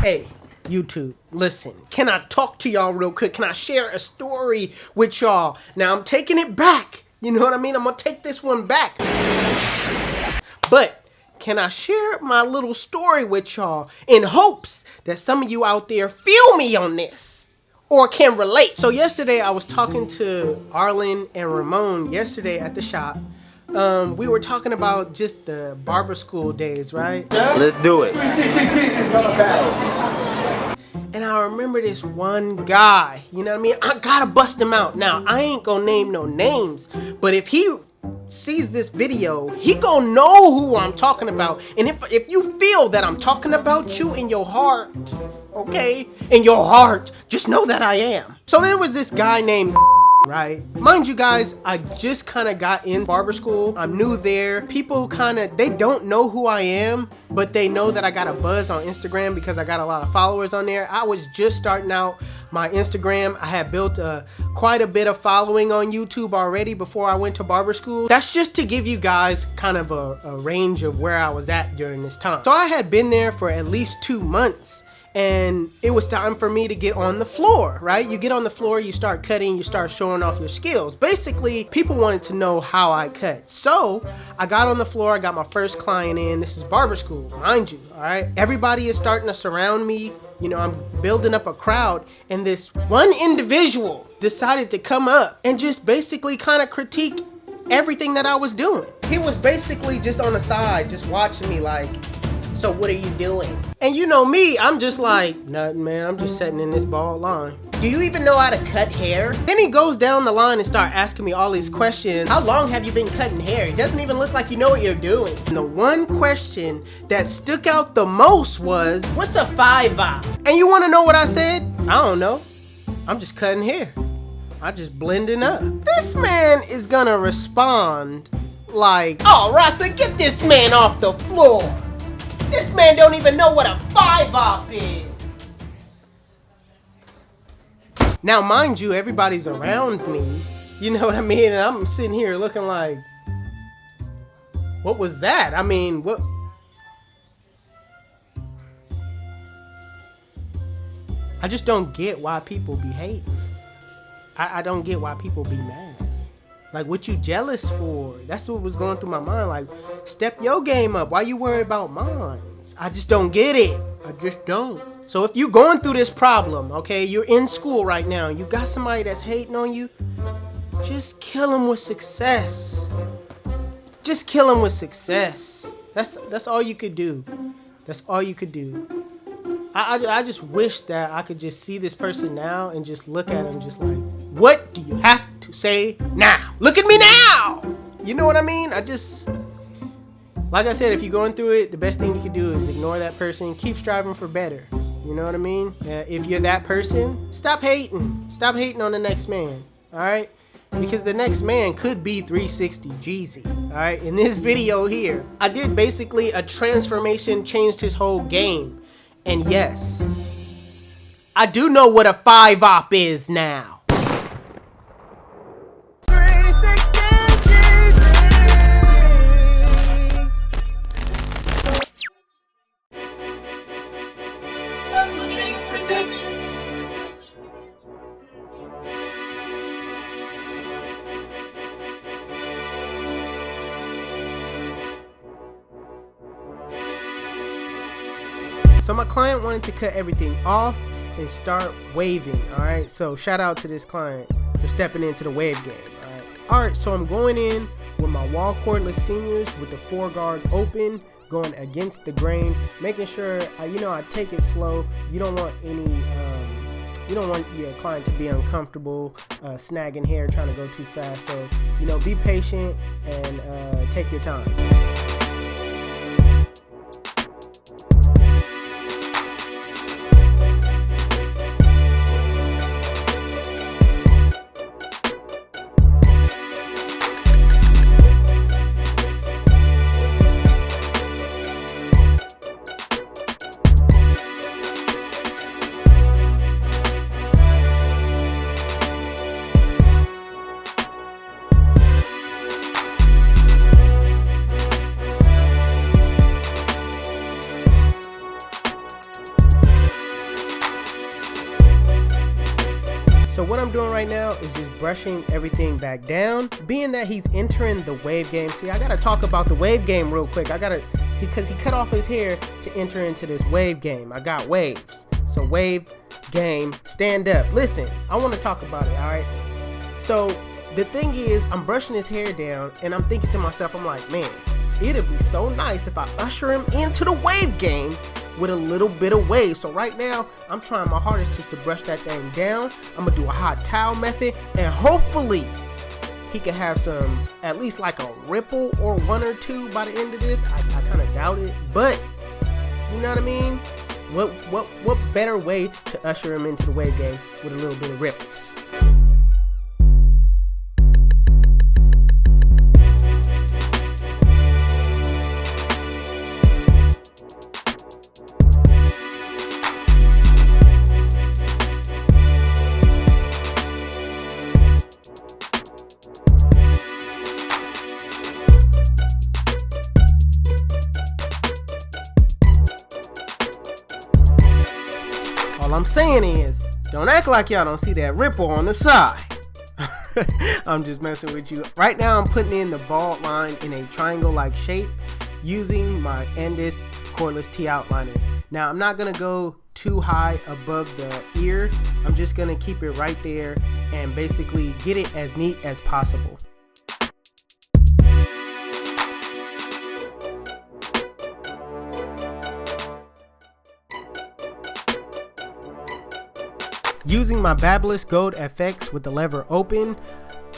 Hey, YouTube, listen, can I talk to y'all real quick? Can I share a story with y'all? Now, I'm taking it back. You know what I mean? I'm gonna take this one back. But can I share my little story with y'all in hopes that some of you out there feel me on this or can relate? So yesterday I was talking to Arlen and Ramon yesterday at the shop. We were talking about just the barber school days, right? Let's do it. And I remember this one guy, you know what I mean? I gotta bust him out. Now, I ain't gonna name no names, but if he sees this video, he gonna know who I'm talking about. And if you feel that I'm talking about you in your heart, okay? In your heart, just know that I am. So there was this guy named right? Mind you guys, I just kind of got in barber school. I'm new there. People they don't know who I am, but they know that I got a buzz on Instagram because I got a lot of followers on there. I was just starting out my Instagram. I had built quite a bit of following on YouTube already before I went to barber school. That's just to give you guys kind of a range of where I was at during this time. So I had been there for at least 2 months. And it was time for me to get on the floor, right? You get on the floor, you start cutting, you start showing off your skills. Basically, people wanted to know how I cut. So I got on the floor, I got my first client in. This is barber school, mind you, all right? Everybody is starting to surround me. You know, I'm building up a crowd. And this one individual decided to come up and just basically kind of critique everything that I was doing. He was basically just on the side, just watching me like, so what are you doing? And you know me, I'm just like, nothing, man. I'm just sitting in this bald line. Do you even know how to cut hair? Then he goes down the line and start asking me all these questions. How long have you been cutting hair? It doesn't even look like you know what you're doing. And the one question that stuck out the most was, what's a 5-op? And you wanna know what I said? I don't know. I'm just cutting hair. I just blending up. This man is gonna respond like, oh, Rasta, get this man off the floor. This man don't even know what a 5-op is. Now, mind you, everybody's around me. You know what I mean? And I'm sitting here looking like, what was that? I mean, what? I just don't get why people be hating. I don't get why people be mad. Like, what you jealous for? That's what was going through my mind. Like, step your game up. Why you worried about mine? I just don't get it. I just don't. So if you're going through this problem, okay, you're in school right now, you got somebody that's hating on you, just kill them with success. Just kill them with success. That's all you could do. That's all you could do. I just wish that I could just see this person now and just look at him just like, what do you have to say now? Look at me now! You know what I mean? Like I said, if you're going through it, the best thing you can do is ignore that person. Keep striving for better. You know what I mean? If you're that person, stop hating. Stop hating on the next man, all right? Because the next man could be 360 Jeezy, all right? In this video here, I did basically a transformation, changed his whole game. And yes, I do know what a 5-op is now. HustleDreamProduction. So my client wanted to cut everything off and start waving, all right? So shout out to this client for stepping into the wave game, all right? All right, so I'm going in with my wall cordless seniors with the 4-guard open, going against the grain, making sure, I take it slow. You don't want your client to be uncomfortable, snagging hair, trying to go too fast. So, be patient and take your time. So what I'm doing right now is just brushing everything back down. Being that he's entering the wave game. See, I gotta talk about the wave game real quick. Because he cut off his hair to enter into this wave game. I got waves. So wave game, stand up. Listen, I want to talk about it, all right? So the thing is, I'm brushing his hair down and I'm thinking to myself, I'm like, man, it'd be so nice if I usher him into the wave game with a little bit of wave. So right now, I'm trying my hardest just to brush that thing down. I'm gonna do a hot towel method, and hopefully he can have some, at least like a ripple or one or two by the end of this. I kind of doubt it, but you know what I mean? What better way to usher him into the wave game with a little bit of ripples? All I'm saying is, don't act like y'all don't see that ripple on the side. I'm just messing with you. Right now, I'm putting in the bald line in a triangle-like shape using my Endless Cordless T outliner. Now, I'm not gonna go too high above the ear. I'm just gonna keep it right there and basically get it as neat as possible. Using my BABYLISS Gold FX with the lever open,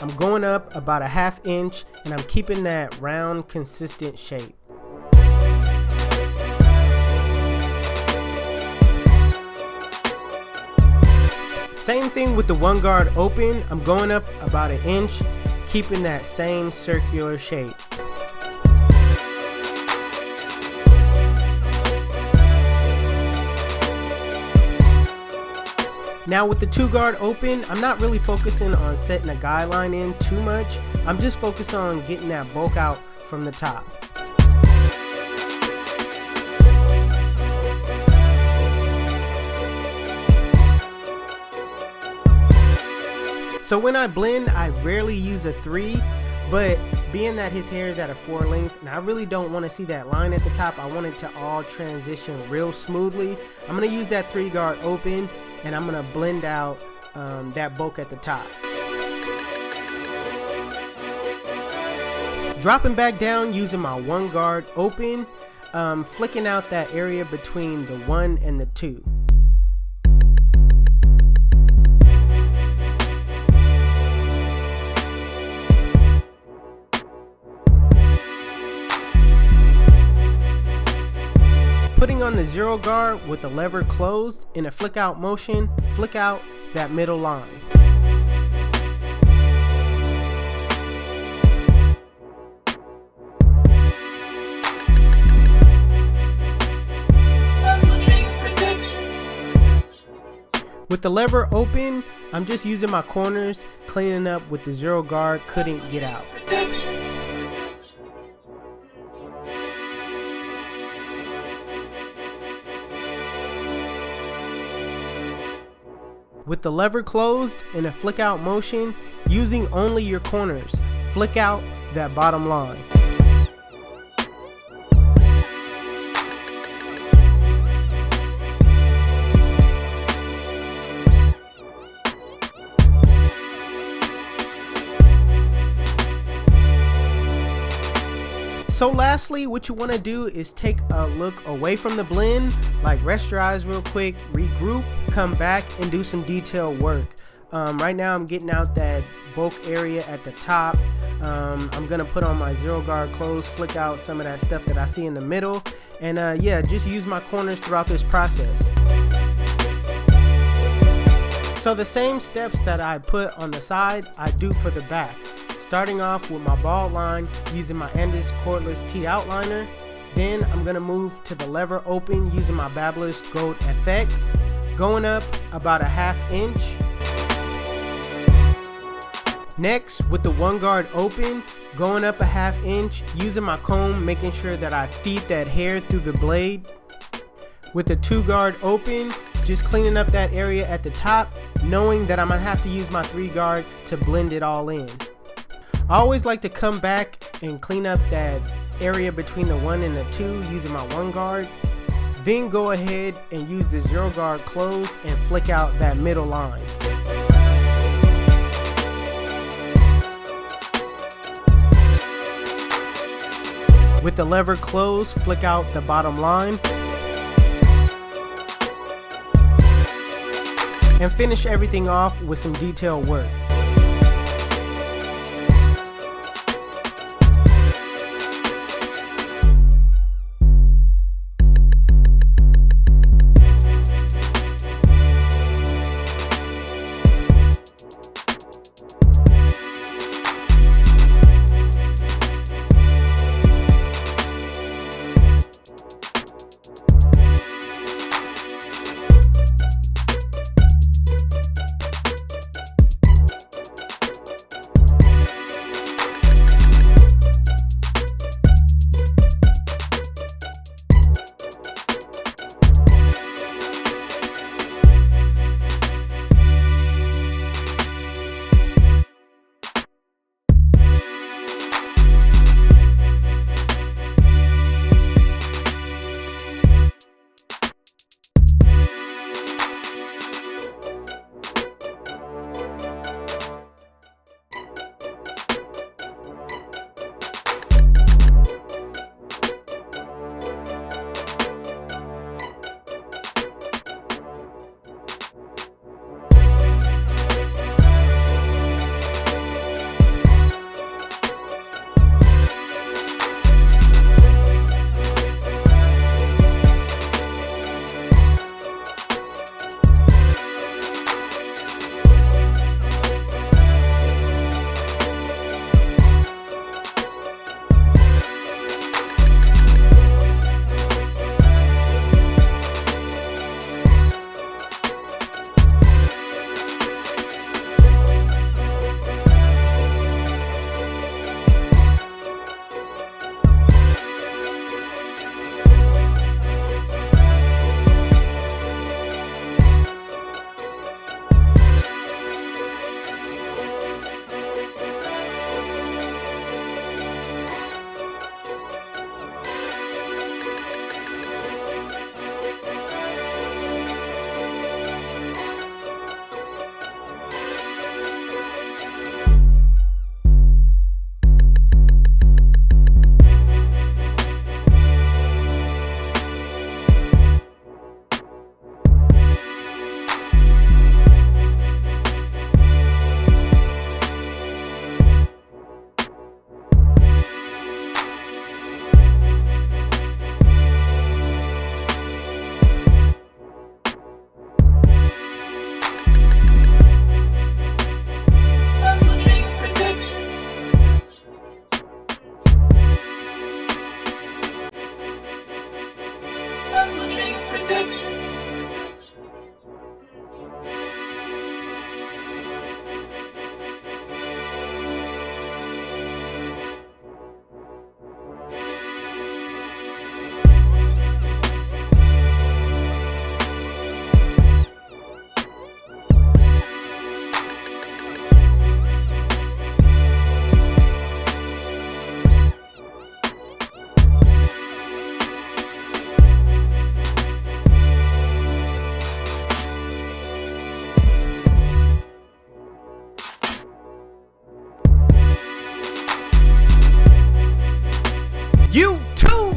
I'm going up about a ½ inch and I'm keeping that round, consistent shape. Same thing with the one guard open, I'm going up about 1 inch, keeping that same circular shape. Now with the 2 guard open, I'm not really focusing on setting a guideline in too much. I'm just focused on getting that bulk out from the top. So when I blend, I rarely use a 3, but being that his hair is at a 4 length and I really don't want to see that line at the top, I want it to all transition real smoothly. I'm going to use that 3 guard open and I'm going to blend out that bulk at the top. Dropping back down using my 1 guard open, flicking out that area between the 1 and the 2. Putting on the 0 guard with the lever closed in a flick out motion, flick out that middle line. With the lever open, I'm just using my corners, cleaning up with the 0 guard, couldn't get out. With the lever closed in a flick out motion, using only your corners, flick out that bottom line. So lastly, what you want to do is take a look away from the blend, like rest your eyes real quick, regroup, come back and do some detail work. Right now I'm getting out that bulk area at the top. I'm gonna put on my 0 guard close, flick out some of that stuff that I see in the middle, and yeah, just use my corners throughout this process. So the same steps that I put on the side, I do for the back. Starting off with my bald line using my Endless Cordless T outliner. Then I'm gonna move to the lever open using my BABYLISS Gold FX, going up about a ½ inch. Next, with the 1 guard open, going up a ½ inch, using my comb, making sure that I feed that hair through the blade. With the 2 guard open, just cleaning up that area at the top, knowing that I'm gonna have to use my 3 guard to blend it all in. I always like to come back and clean up that area between the 1 and the 2 using my 1 guard. Then go ahead and use the 0 guard close and flick out that middle line. With the lever closed, flick out the bottom line. And finish everything off with some detail work.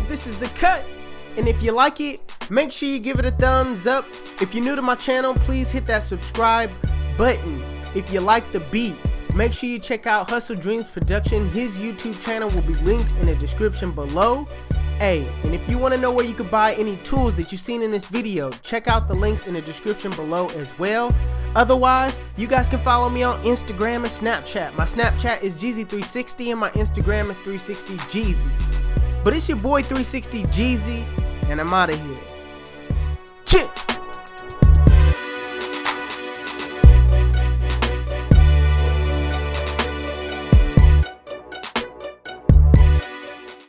This is the cut, and if you like it, make sure you give it a thumbs up. If you're new to my channel, please hit that subscribe button. If you like the beat, make sure you check out HustleDreamProduction. His YouTube channel will be linked in the description below. Hey, and if you want to know where you can buy any tools that you've seen in this video, check out the links in the description below as well. Otherwise, you guys can follow me on Instagram and Snapchat. My Snapchat is Jeezy360 and my Instagram is 360Jeezy. But it's your boy 360Jeezy, and I'm out of here. Chip.